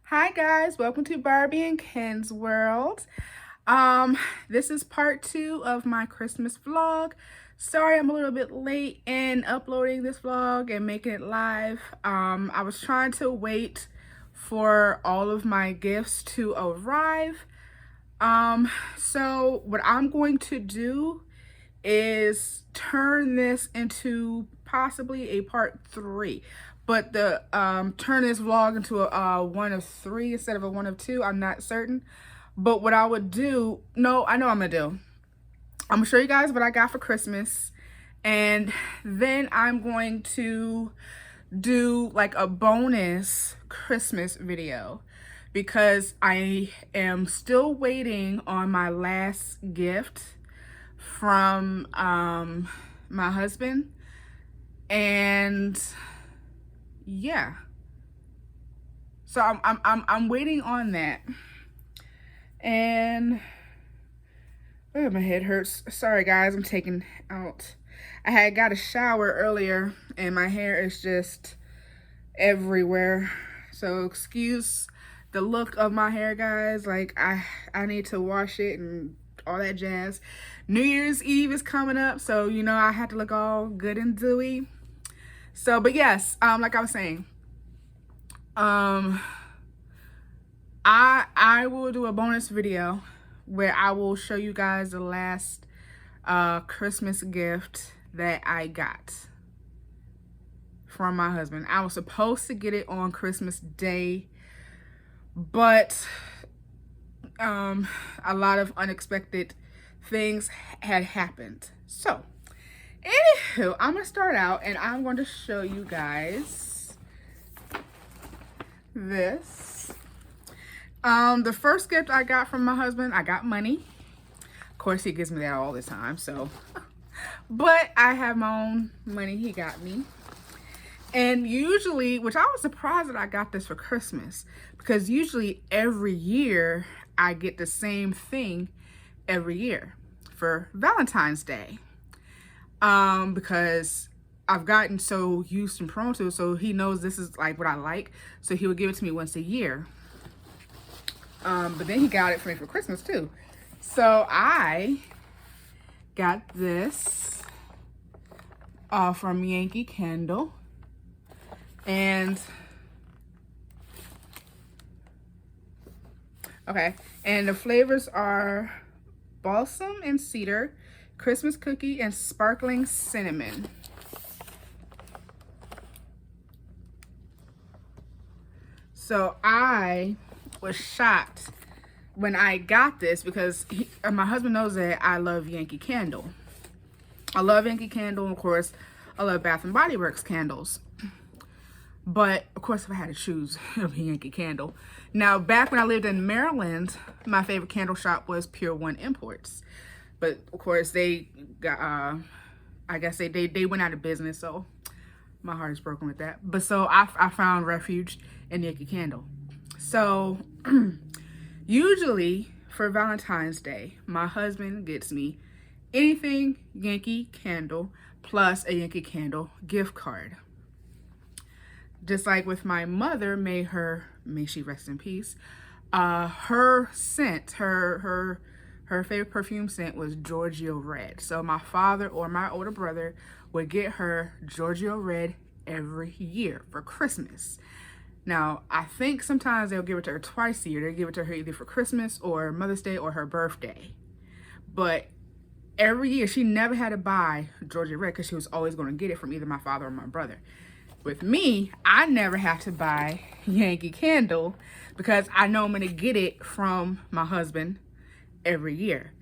Hi guys, welcome to Barbie and Ken's World. This is part 2 of my Christmas vlog. Sorry I'm a little bit late in uploading this vlog and making it live. I was trying to wait for all of my gifts to arrive. So what I'm going to do is turn this into possibly a part 3, but the turn this vlog into a one of 3 instead of a one of 2. I'm not certain, but what I would do, no, I know what I'm gonna do. I'm gonna show you guys what I got for Christmas, and then I'm going to do like a bonus Christmas video because I am still waiting on my last gift from my husband, and yeah, so I'm waiting on that. And oh, my head hurts. Sorry guys, I'm taking out, I had got a shower earlier and my hair is just everywhere, so excuse the look of my hair guys. Like I need to wash it and all that jazz. New Year's Eve is coming up, so you know I have to look all good and dewy. So but yes, like I was saying, I will do a bonus video where I will show you guys the last Christmas gift that I got from my husband. I was supposed to get it on Christmas Day, but a lot of unexpected things had happened. So anywho, I'm gonna start out and I'm going to show you guys this. The first gift I got from my husband, I got money. Of course he gives me that all the time, so but I have my own money he got me. And usually, which I was surprised that I got this for Christmas, because usually every year I get the same thing every year for Valentine's Day. Because I've gotten so used and prone to it, so he knows this is like what I like, so he would give it to me once a year. But then he got it for me for Christmas too. So I got this from Yankee Candle. And okay, and the flavors are balsam and cedar, Christmas cookie, and sparkling cinnamon. So I was shocked when I got this because my husband knows that I love Yankee Candle. I love Yankee Candle, and of course I love Bath and Body Works candles. But of course, if I had to choose, it would be Yankee Candle. Now, back when I lived in Maryland, my favorite candle shop was Pure One Imports. But of course, they got, I guess they went out of business, so my heart is broken with that. But so I found refuge in Yankee Candle. So usually for Valentine's Day, my husband gets me anything Yankee Candle plus a Yankee Candle gift card. Just like with my mother, may she rest in peace. Her scent, her favorite perfume scent was Giorgio Red. So my father or my older brother would get her Giorgio Red every year for Christmas. Now, I think sometimes they'll give it to her twice a year. They'll give it to her either for Christmas or Mother's Day or her birthday. But every year, she never had to buy Giorgio Red because she was always going to get it from either my father or my brother. With me, I never have to buy Yankee Candle because I know I'm going to get it from my husband every year.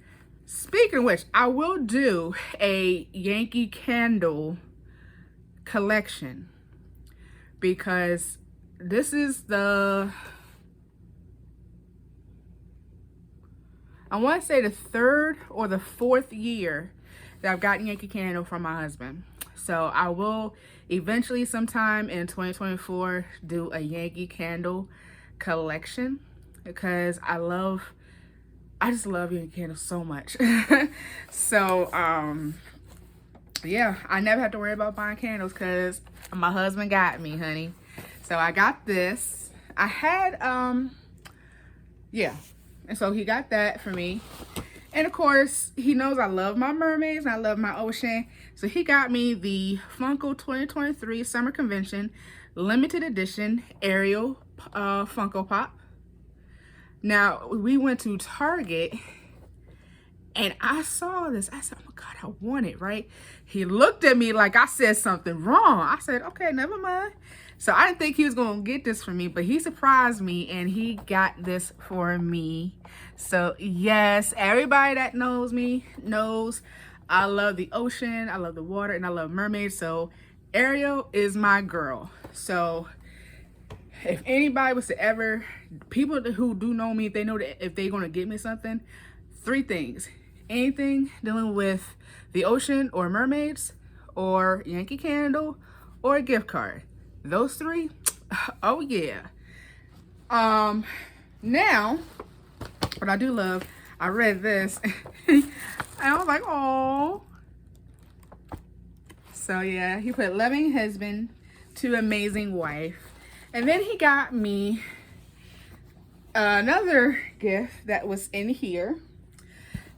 Speaking of which, I will do a Yankee Candle collection because this is I want to say the 3rd or the 4th year that I've gotten Yankee Candle from my husband. So I will eventually sometime in 2024 do a Yankee Candle collection because I just love Yankee Candle so much. So yeah, I never have to worry about buying candles because my husband got me, honey. So I got this. I had, yeah. And so he got that for me. And of course, he knows I love my mermaids and I love my ocean. So he got me the Funko 2023 Summer Convention Limited Edition Ariel Funko Pop. Now, we went to Target and I saw this. I said, oh my God, I want it, right? He looked at me like I said something wrong. I said, okay, never mind. So I didn't think he was going to get this for me, but he surprised me and he got this for me. So yes, everybody that knows me knows I love the ocean, I love the water, and I love mermaids. So Ariel is my girl. So if anybody was to ever, people who do know me, they know that if they're going to get me something, 3 things. Anything dealing with the ocean or mermaids or Yankee Candle or a gift card. Those 3, oh yeah. Now, what I do love, I read this and I was like, oh. So yeah, he put loving husband to amazing wife. And then he got me another gift that was in here.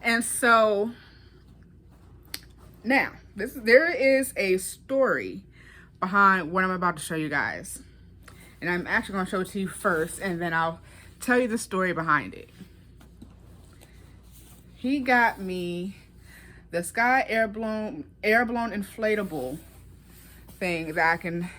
And so now there is a story behind what I'm about to show you guys. And I'm actually going to show it to you first and then I'll tell you the story behind it. He got me the Sky Air Blown inflatable thing that I can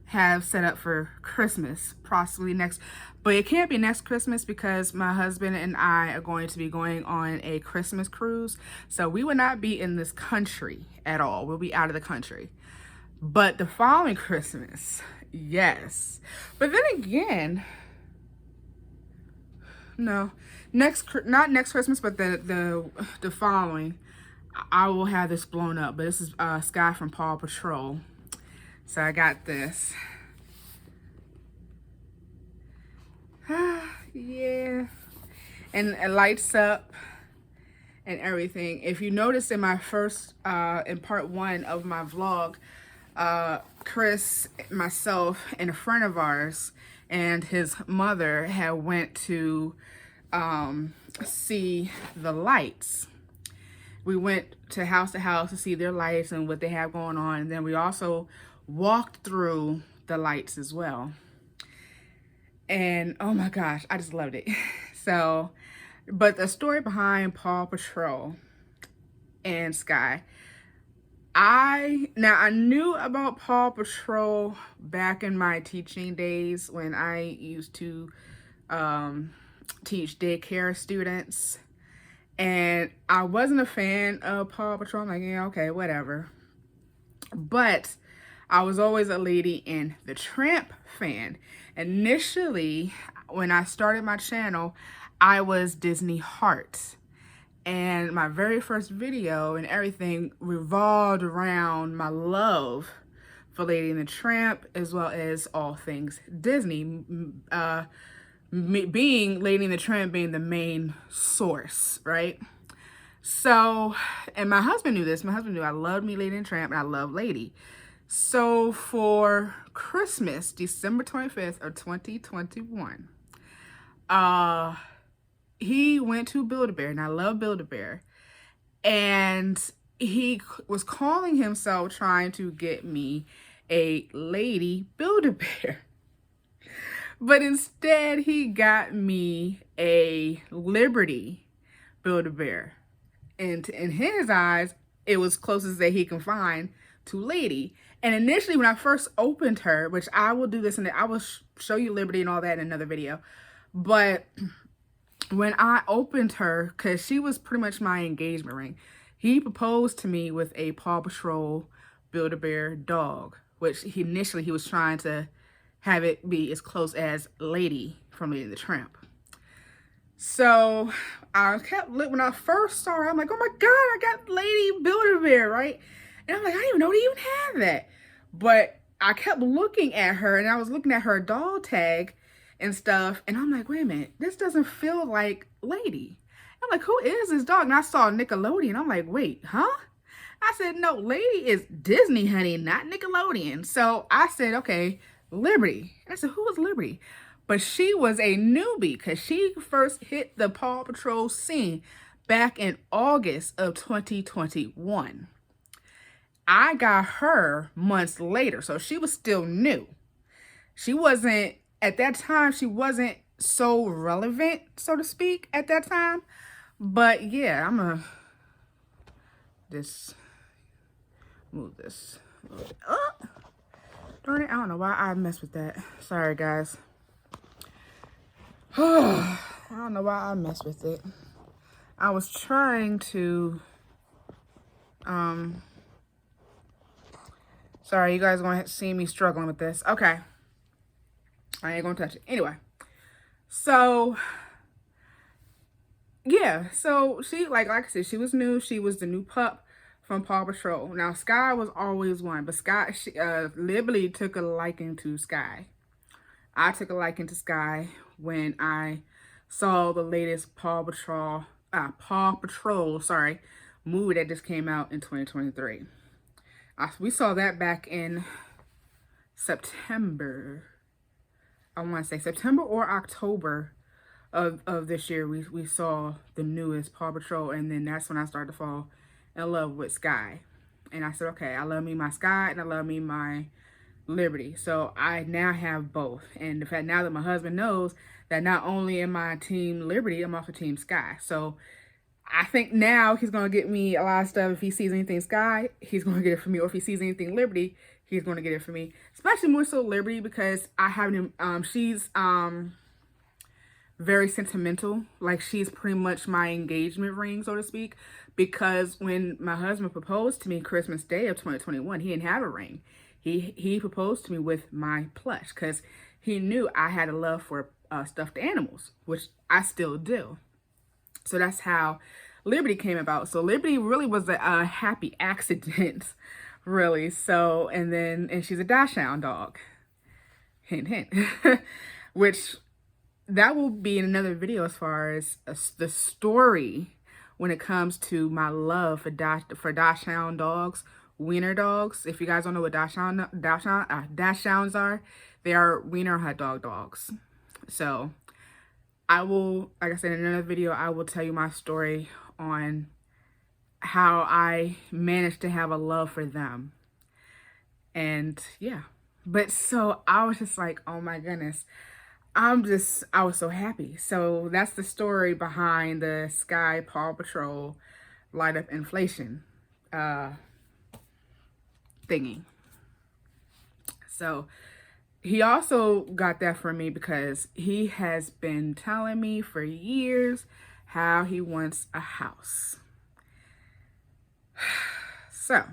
have set up for Christmas, possibly next, but it can't be next Christmas because my husband and I are going to be going on a Christmas cruise. So we will not be in this country at all. We'll be out of the country. But the following Christmas, yes. But then again, no, not next Christmas, but the following, I will have this blown up. But this is Sky from Paw Patrol. So I got this. Yeah. And it lights up and everything. If you notice in my first, in part 1 of my vlog, Chris, myself, and a friend of ours and his mother had went to see the lights. We went to house to see their lights and what they have going on. And then we also walked through the lights as well. And oh my gosh, I just loved it. So, but the story behind Paw Patrol and Sky, I knew about Paw Patrol back in my teaching days when I used to teach daycare students. And I wasn't a fan of Paw Patrol. I'm like, yeah, okay, whatever. But I was always a Lady and the Tramp fan. Initially, when I started my channel, I was Disney Heart. And my very first video and everything revolved around my love for Lady and the Tramp, as well as all things Disney. Being Lady and the Tramp being the main source, right? So, and my husband knew this. My husband knew I loved me Lady and the Tramp and I love Lady. So for Christmas, December 25th of 2021, he went to Build-A-Bear, and I love Build-A-Bear, and he was calling himself trying to get me a Lady Build-A-Bear. But instead, he got me a Liberty Build-A-Bear. And in his eyes, it was closest that he can find to Lady. And initially, when I first opened her, which I will do this, and I will show you Liberty and all that in another video. But when I opened her, because she was pretty much my engagement ring, he proposed to me with a Paw Patrol Build-A-Bear dog, which he was trying to have it be as close as Lady from Lady and the Tramp. So I kept, when I first saw her, I'm like, oh my God, I got Lady Build-A-Bear, right? And I'm like, I didn't even know they even had that. But I kept looking at her, and I was looking at her doll tag and stuff, and I'm like, wait a minute, this doesn't feel like Lady. I'm like, who is this dog? And I saw Nickelodeon. I'm like, wait, huh? I said, no, Lady is Disney, honey, not Nickelodeon. So I said, okay, Liberty. And I said, who is Liberty? But she was a newbie because she first hit the Paw Patrol scene back in August of 2021. I got her months later, so she was still new. She wasn't, at that time, she wasn't so relevant, so to speak, at that time. But yeah, I'm gonna just move this a little bit up. Darn it, I don't know why I messed with that. Sorry, guys. I don't know why I messed with it. I was trying to, sorry, you guys are going to see me struggling with this. Okay. I ain't going to touch it. Anyway. So, yeah. So, she, like I said, she was new. She was the new pup from Paw Patrol. Now, Sky was always one. But Sky, Liberty took a liking to Sky. I took a liking to Sky when I saw the latest Paw Patrol, movie that just came out in 2023. We saw that back in September. I want to say September or October of this year. We saw the newest Paw Patrol, and then that's when I started to fall in love with Sky. And I said, okay, I love me my Sky and I love me my Liberty. So I now have both. And the fact now that my husband knows that not only am I Team Liberty, I'm also Team Sky. So I think now he's going to get me a lot of stuff. If he sees anything Sky, he's going to get it for me. Or if he sees anything Liberty, he's going to get it for me. Especially more so Liberty, because I haven't, she's very sentimental. Like, she's pretty much my engagement ring, so to speak. Because when my husband proposed to me Christmas Day of 2021, he didn't have a ring. He proposed to me with my plush because he knew I had a love for stuffed animals, which I still do. So that's how Liberty came about. So Liberty really was a happy accident, really. So, and she's a Dachshund dog. Hint, hint. Which, that will be in another video as far as the story when it comes to my love for Dachshund dogs. Wiener dogs. If you guys don't know what Dachshunds are, they are wiener hot dog dogs. So I will, like I said in another video, I will tell you my story on how I managed to have a love for them. And yeah, but so I was just like, oh my goodness, I was so happy. So that's the story behind the Sky Paw Patrol light up inflation thingy. So he also got that from me because he has been telling me for years how he wants a house. So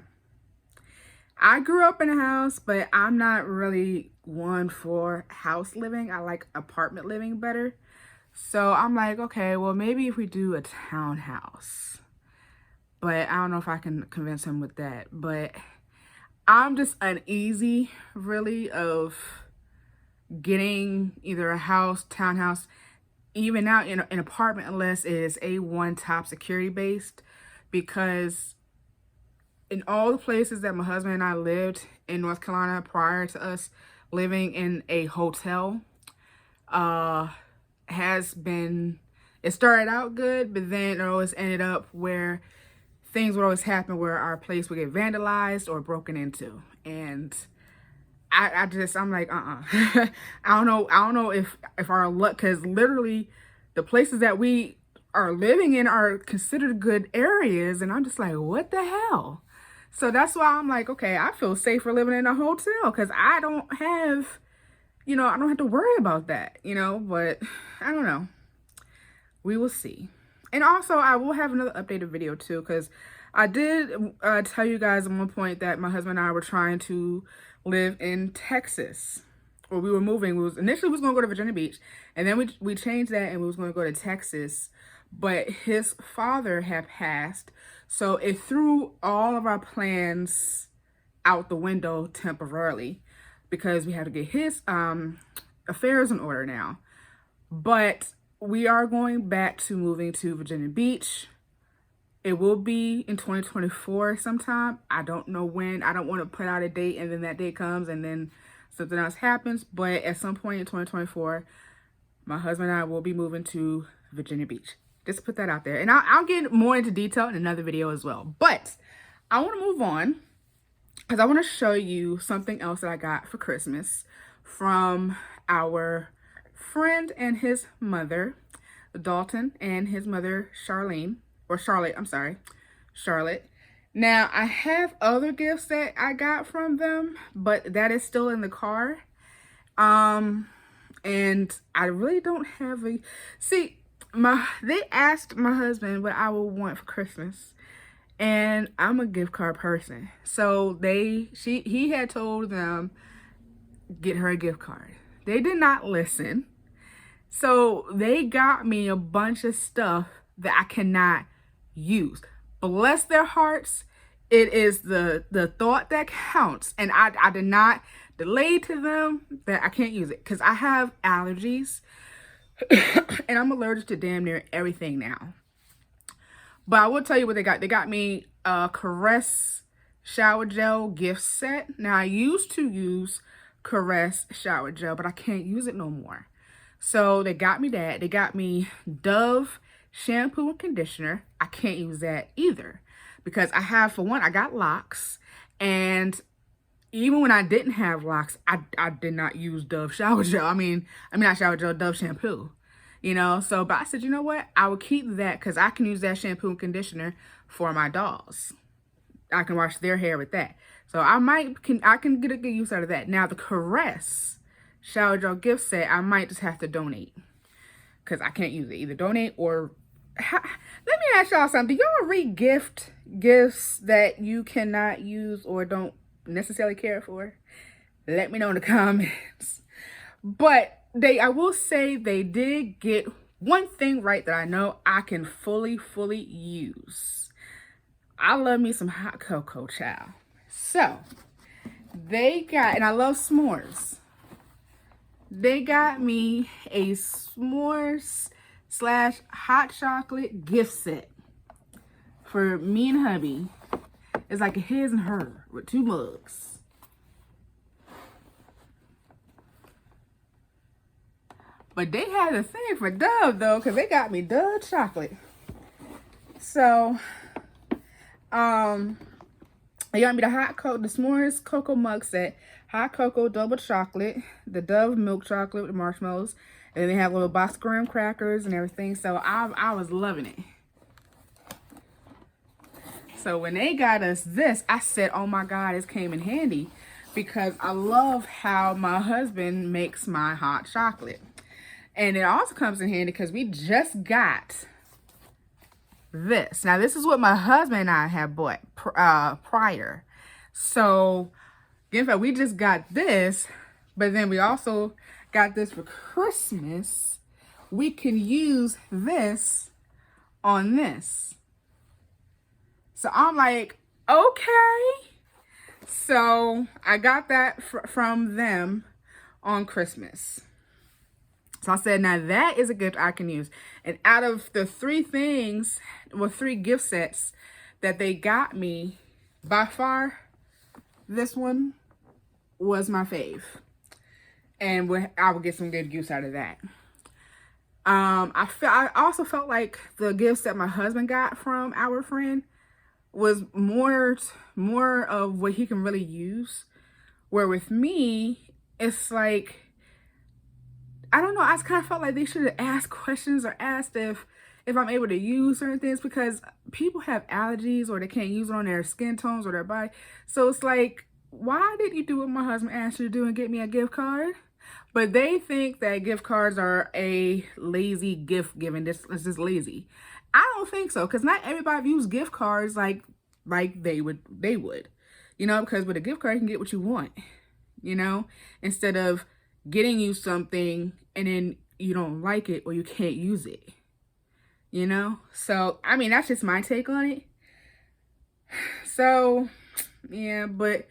I grew up in a house, but I'm not really one for house living. I like apartment living better. So I'm like, okay, well, maybe if we do a townhouse. But I don't know if I can convince him with that. But I'm just uneasy, really, of getting either a house, townhouse, even out in an apartment, unless it is A1 top security based. Because in all the places that my husband and I lived in North Carolina prior to us living in a hotel, it started out good, but then it always ended up where things would always happen where our place would get vandalized or broken into. And I'm like, I don't know if our luck, because literally the places that we are living in are considered good areas, and I'm just like, what the hell? So that's why I'm like, okay, I feel safer living in a hotel because I don't have to worry about that, but I don't know. We will see. And also, I will have another updated video too, because I did tell you guys at one point that my husband and I were trying to live in Texas. Or we were moving. Initially we was going to go to Virginia Beach, and then we changed that and we was going to go to Texas. But his father had passed, so it threw all of our plans out the window temporarily because we had to get his affairs in order now. But we are going back to moving to Virginia Beach. It will be in 2024 sometime. I don't know when. I don't want to put out a date and then that date comes and then something else happens. But at some point in 2024, my husband and I will be moving to Virginia Beach. Just to put that out there. And I'll get more into detail in another video as well. But I want to move on because I want to show you something else that I got for Christmas from our friend and his mother, Dalton, and his mother, Charlotte. Now, I have other gifts that I got from them, but that is still in the car. And I really don't have a... See, they asked my husband what I would want for Christmas. And I'm a gift card person. So he had told them, get her a gift card. They did not listen. So they got me a bunch of stuff that I cannot use. Bless their hearts. It is the thought that counts. And I did not delay to them that I can't use it because I have allergies and I'm allergic to damn near everything now. But I will tell you what they got. They got me a Caress shower gel gift set. Now, I used to use Caress shower gel, but I can't use it no more. So they got me that. They got me Dove shampoo and conditioner. I can't use that either because for one, I got locks. And even when I didn't have locks, I did not use Dove shower gel. I mean, not shower gel, Dove shampoo. You know, so, but I said, you know what? I will keep that because I can use that shampoo and conditioner for my dolls. I can wash their hair with that. So I can get a good use out of that. Now, the Caress shower gel gift set, I might just have to donate because I can't use it. Either donate or... Let me ask y'all something. Do y'all re-gift gifts that you cannot use or don't necessarily care for? Let me know in the comments. But I will say they did get one thing right that I know I can fully use. I love me some hot cocoa, child. So, they got, and I love s'mores. They got me a s'mores / hot chocolate gift set for me and hubby. It's like a his and her with 2 mugs. But they had a thing for Dove, though, because they got me Dove chocolate. So, they got me the s'mores cocoa mug set, hot cocoa double chocolate, the Dove milk chocolate with the marshmallows, and then they have little box of graham crackers and everything. So, I was loving it. So, when they got us this, I said, oh my God, this came in handy because I love how my husband makes my hot chocolate. And it also comes in handy because we just got this. Now, this is what my husband and I have bought prior. So, in fact, we just got this, but then we also got this for Christmas. We can use this on this. So, I'm like, okay. So, I got that from them on Christmas. So I said, now that is a gift I can use. And out of the 3 gift sets that they got me, by far, this one was my fave. And I would get some good use out of that. I also felt like the gifts that my husband got from our friend was more of what he can really use. Where with me, it's like, I don't know, I just kind of felt like they should have asked questions or asked if I'm able to use certain things because people have allergies or they can't use it on their skin tones or their body. So it's like, why did you do what my husband asked you to do and get me a gift card? But they think that gift cards are a lazy gift giving. It's just lazy. I don't think so because not everybody views gift cards like they would. You know, because with a gift card, you can get what you want. You know, instead of getting you something and then you don't like it or you can't use it, you know? So, I mean, that's just my take on it. So, yeah, but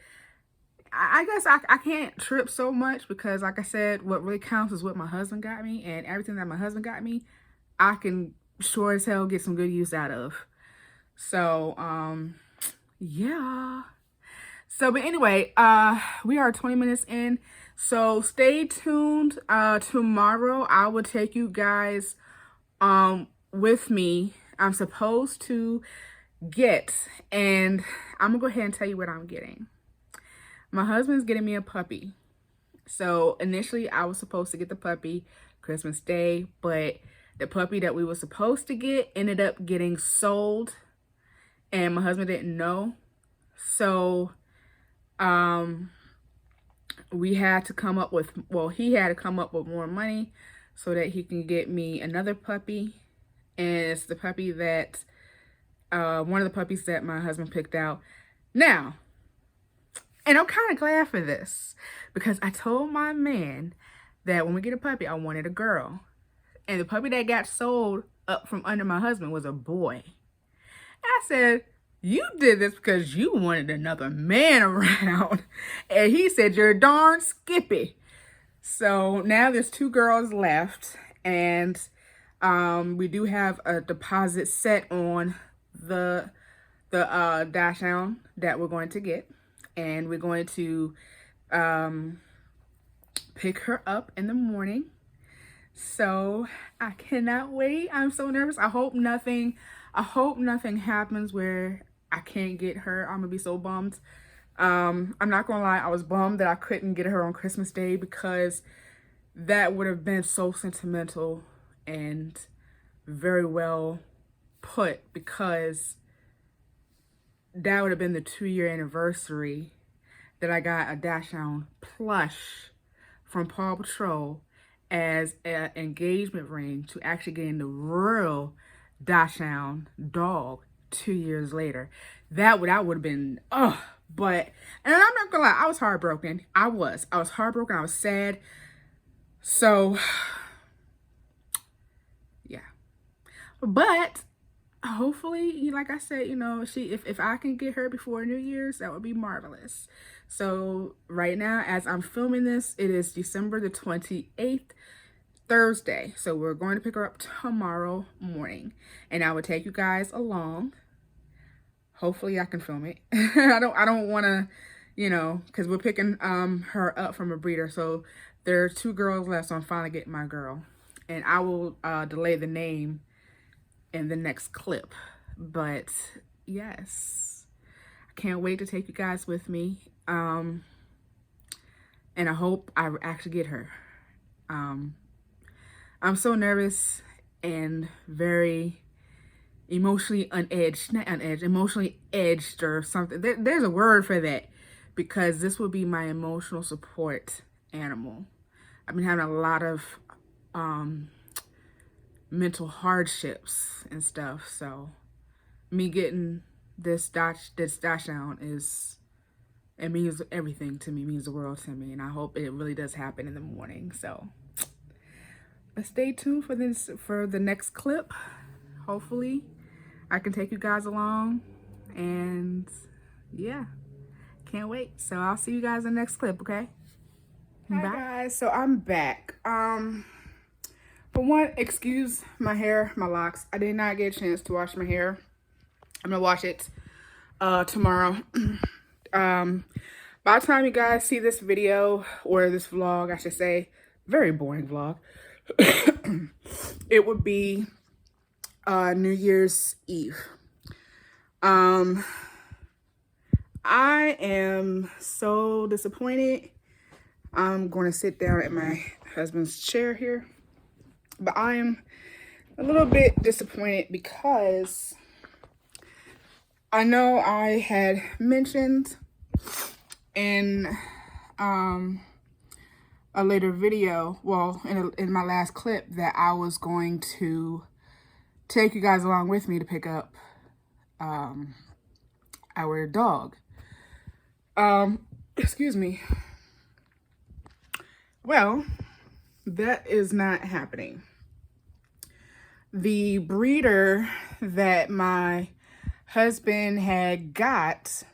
I guess I can't trip so much because, like I said, what really counts is what my husband got me, and everything that my husband got me, I can sure as hell get some good use out of. So, yeah. So, but anyway, we are 20 minutes in. So stay tuned. Tomorrow I will take you guys with me. I'm supposed to get, and I'm gonna go ahead and tell you what I'm getting. My husband's getting me a puppy. So initially I was supposed to get the puppy Christmas Day, but the puppy that we were supposed to get ended up getting sold and my husband didn't know. So we had to come up with, well, he had to come up with more money so that he can get me another puppy. And it's the puppy that one of the puppies that my husband picked out. Now, and I'm kind of glad for this because I told my man that when we get a puppy, I wanted a girl. And the puppy that got sold up from under my husband was a boy. I said, you did this because you wanted another man around. And he said, you're darn skippy. So now there's 2 girls left. And we do have a deposit set on the Dachshund that we're going to get. And we're going to pick her up in the morning. So I cannot wait. I'm so nervous. I hope nothing happens where I can't get her. I'm gonna be so bummed. I'm not gonna lie, I was bummed that I couldn't get her on Christmas Day because that would have been so sentimental and very well put, because that would have been the 2-year anniversary that I got a Dachshund plush from Paw Patrol as an engagement ring to actually getting the real Dachshund dog 2 years later. That would have been, but, and I'm not gonna lie, I was heartbroken. I was heartbroken. I was sad. So, yeah. But hopefully, like I said, you know, if I can get her before New Year's, that would be marvelous. So right now, as I'm filming this, it is December the 28th, Thursday. So we're going to pick her up tomorrow morning, and I will take you guys along. Hopefully I can film it. I don't want to, you know, because we're picking her up from a breeder. So there are 2 girls left, so I'm finally getting my girl. And I will delay the name in the next clip. But yes, I can't wait to take you guys with me. And I hope I actually get her. I'm so nervous and very emotionally emotionally edged or something. There's a word for that, because this will be my emotional support animal. I've been having a lot of mental hardships and stuff, so me getting this Dachshund it means everything to me, means the world to me, and I hope it really does happen in the morning. So stay tuned for the next clip. Hopefully I can take you guys along, and yeah, can't wait. So I'll see you guys in the next clip, okay? Hi guys, so I'm back. For one, excuse my hair, my locks. I did not get a chance to wash my hair. I'm gonna wash it tomorrow. By the time you guys see this video, or this vlog, I should say, very boring vlog, it would be New Year's Eve. I am so disappointed. I'm going to sit down at my husband's chair here, but I'm a little bit disappointed because I know I had mentioned in a later video, well, in my last clip, that I was going to take you guys along with me to pick up our dog. Excuse me. Well, that is not happening. The breeder that my husband had got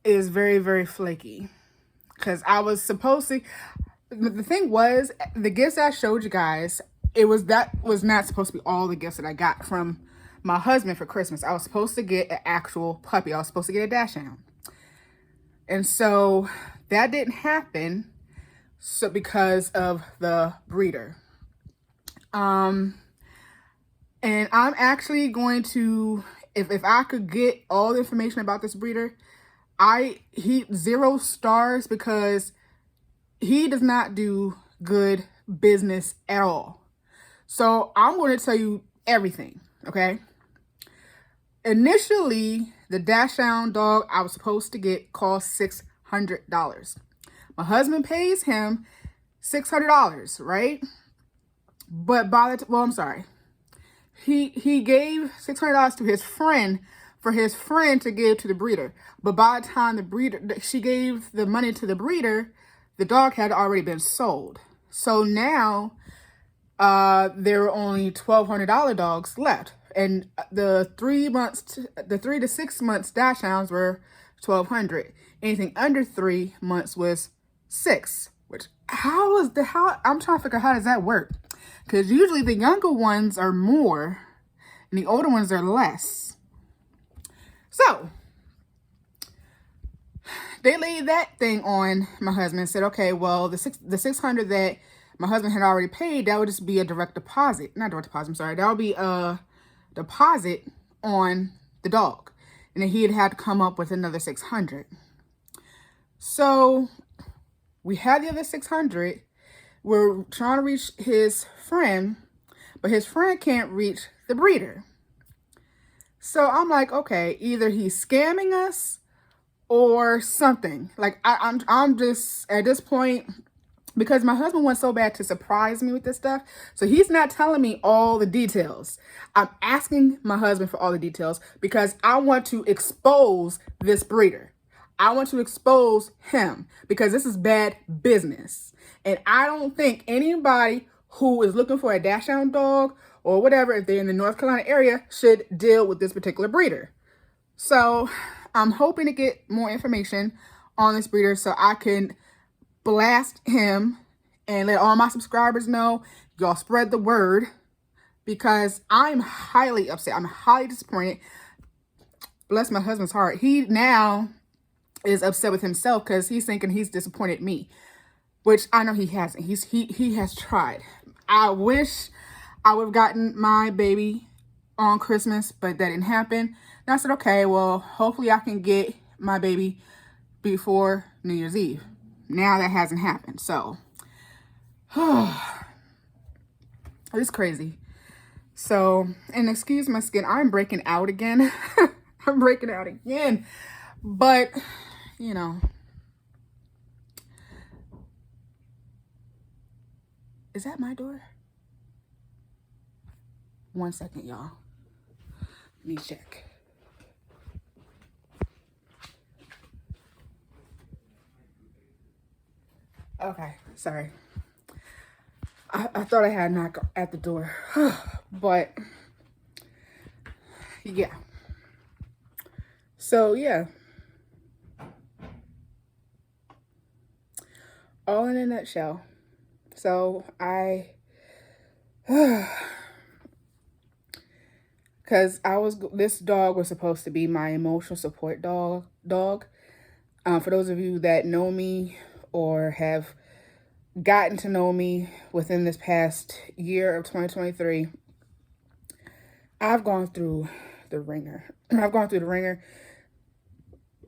is very, very flaky. Because I was supposed to, the thing was, the gifts I showed you guys, that was not supposed to be all the gifts that I got from my husband for Christmas. I was supposed to get an actual puppy. I was supposed to get a Dachshund. And so that didn't happen. So because of the breeder. And I'm actually going to, if I could get all the information about this breeder, he 0 stars because he does not do good business at all. So I'm going to tell you everything, okay? Initially, the Dachshund dog I was supposed to get cost $600. My husband pays him $600, right? But I'm sorry. He gave $600 to his friend for his friend to give to the breeder. But by the time she gave the money to the breeder, the dog had already been sold. So now there were only $1,200 dogs left. And the 3 to 6 months Dachshunds were $1,200. Anything under 3 months was $600. Which I'm trying to figure out how does that work? Because usually the younger ones are more and the older ones are less. So they laid that thing on my husband and said, okay, well, the $600 that my husband had already paid, that would just be a direct deposit. Not direct deposit, I'm sorry. That would be a deposit on the dog. And then he'd had to come up with another $600. So we had the other $600. We're trying to reach his friend, but his friend can't reach the breeder. So I'm like, okay, either he's scamming us or something. Like I'm just at this point, because my husband wants so bad to surprise me with this stuff. So he's not telling me all the details. I'm asking my husband for all the details because I want to expose this breeder. I want to expose him because this is bad business. And I don't think anybody who is looking for a Dachshund dog or whatever, if they're in the North Carolina area, should deal with this particular breeder. So I'm hoping to get more information on this breeder so I can blast him and let all my subscribers know. Y'all spread the word because I'm highly upset. I'm highly disappointed. Bless my husband's heart. He now is upset with himself because he's thinking he's disappointed me, which I know he hasn't. He has tried. I wish I would have gotten my baby on Christmas, but that didn't happen. And I said, okay, well, hopefully I can get my baby before New Year's Eve. Now that hasn't happened, so it's crazy. So, and excuse my skin, I'm breaking out again. I'm breaking out again. But, you know, is that my door? 1 second, y'all. Let me check. Okay, sorry. I thought I had a knock at the door. But, yeah. So, yeah. All in a nutshell. So, because this dog was supposed to be my emotional support dog. For those of you that know me or have gotten to know me within this past year of 2023, I've gone through the ringer.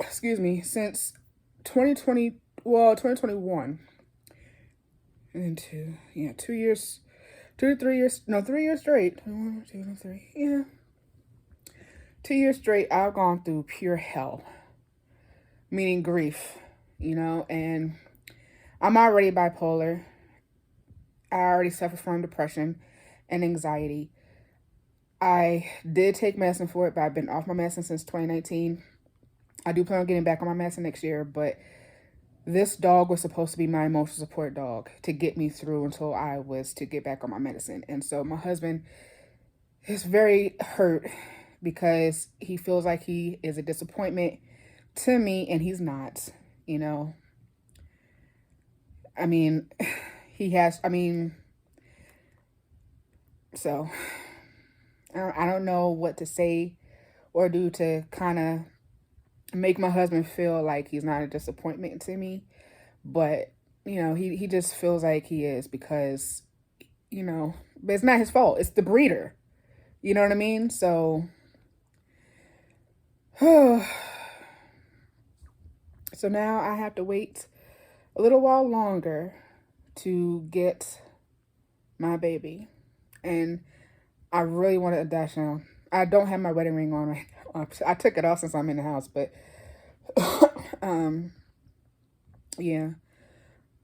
Excuse me, since 2021. And 3 years straight. 1, 2, 3. Yeah. 2 years straight, I've gone through pure hell. Meaning grief, and I'm already bipolar. I already suffer from depression and anxiety. I did take medicine for it, but I've been off my medicine since 2019. I do plan on getting back on my medicine next year, but this dog was supposed to be my emotional support dog to get me through until I was to get back on my medicine. And so my husband is very hurt because he feels like he is a disappointment to me, and he's not, I mean, so I don't know what to say or do to kind of make my husband feel like he's not a disappointment to me, but you know, he just feels like he is because, you know, but it's not his fault. It's the breeder. You know what I mean? So, so now I have to wait a little while longer to get my baby. And I really wanted a Dachshund. I don't have my wedding ring on right now. I took it off since I'm in the house, but yeah.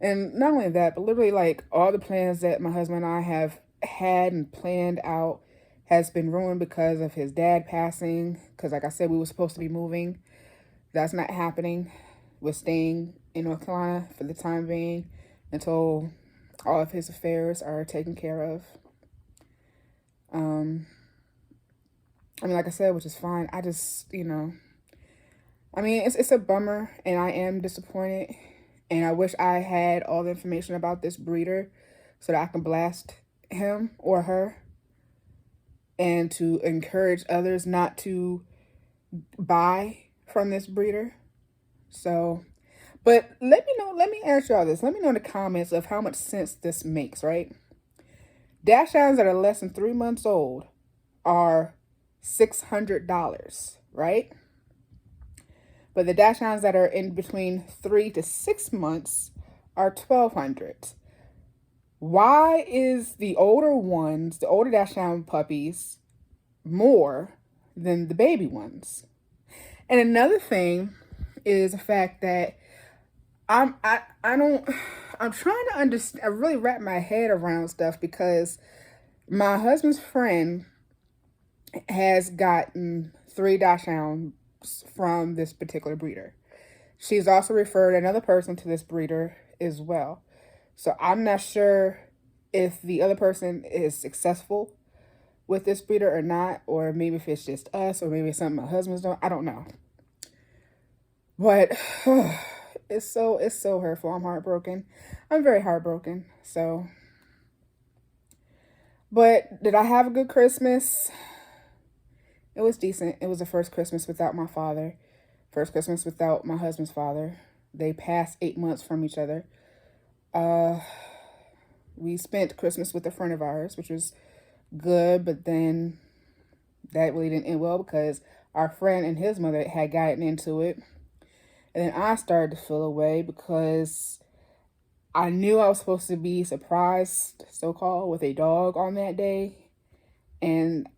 And not only that, but literally like all the plans that my husband and I have had and planned out has been ruined because of his dad passing. Because like I said, we were supposed to be moving. That's not happening. We're staying in North Carolina for the time being until all of his affairs are taken care of. I mean, like I said, which is fine. I just, you know, I mean, it's a bummer, and I am disappointed, and I wish I had all the information about this breeder so that I can blast him or her and to encourage others not to buy from this breeder. So, but let me know, let me ask y'all this. Let me know in the comments of how much sense this makes, right? Dachshunds that are less than 3 months old are $600, right? But the Dachshunds that are in between 3 to 6 months are $1,200. Why is the older ones, the older Dachshund puppies, more than the baby ones? And another thing is the fact that I'm trying to understand. I really wrap my head around stuff because my husband's friend has gotten 3 Dachshunds from this particular breeder. She's also referred another person to this breeder as well. So I'm not sure if the other person is successful with this breeder or not, or maybe if it's just us, or maybe it's something my husband's doing. I don't know. But it's so hurtful. I'm heartbroken. I'm very heartbroken. So, but did I have a good Christmas? It was decent. It was the first Christmas without my father. First Christmas without my husband's father. They passed 8 months from each other. We spent Christmas with a friend of ours, which was good, but then that really didn't end well because our friend and his mother had gotten into it. And then I started to feel away because I knew I was supposed to be surprised, so-called, with a dog on that day. And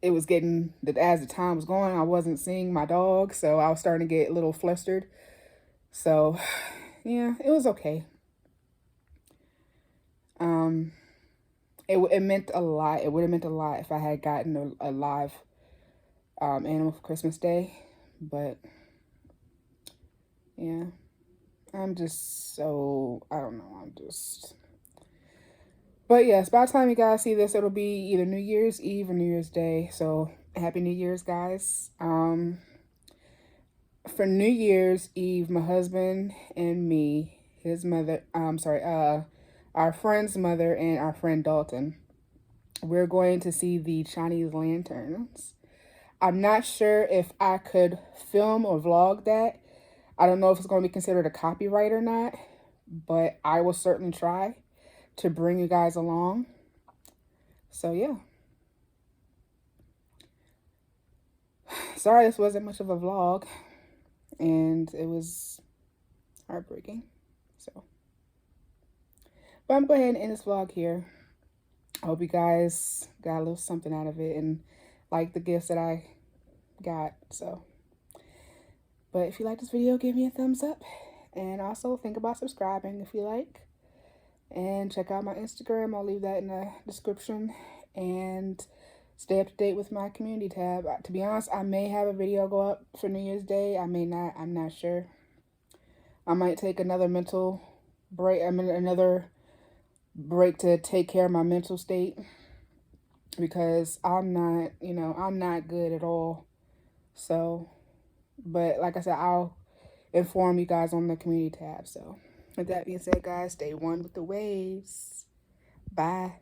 it was getting, that as the time was going, I wasn't seeing my dog. So I was starting to get a little flustered. So, yeah, it was okay. It meant a lot. It would have meant a lot if I had gotten a live animal for Christmas Day. But yeah, I'm just so, I don't know, but yes, by the time you guys see this, it'll be either New Year's Eve or New Year's Day. So happy New Year's, guys. For New Year's Eve, my husband and me, his mother, our friend's mother and our friend Dalton, we're going to see the Chinese lanterns. I'm not sure if I could film or vlog that. I don't know if it's going to be considered a copyright or not, but I will certainly try to bring you guys along. So yeah. Sorry this wasn't much of a vlog, and it was heartbreaking. So, but I'm going to go ahead and end this vlog here. I hope you guys got a little something out of it and like the gifts that I got. So, but if you like this video, give me a thumbs up, and also think about subscribing if you like. And check out my Instagram. I'll leave that in the description. And stay up to date with my community tab. To be honest, I may have a video go up for New Year's Day. I may not. I'm not sure. I might take another mental break. Another break to take care of my mental state. Because I'm not, I'm not good at all. So, but like I said, I'll inform you guys on the community tab. So, with that being said, guys, stay one with the waves. Bye.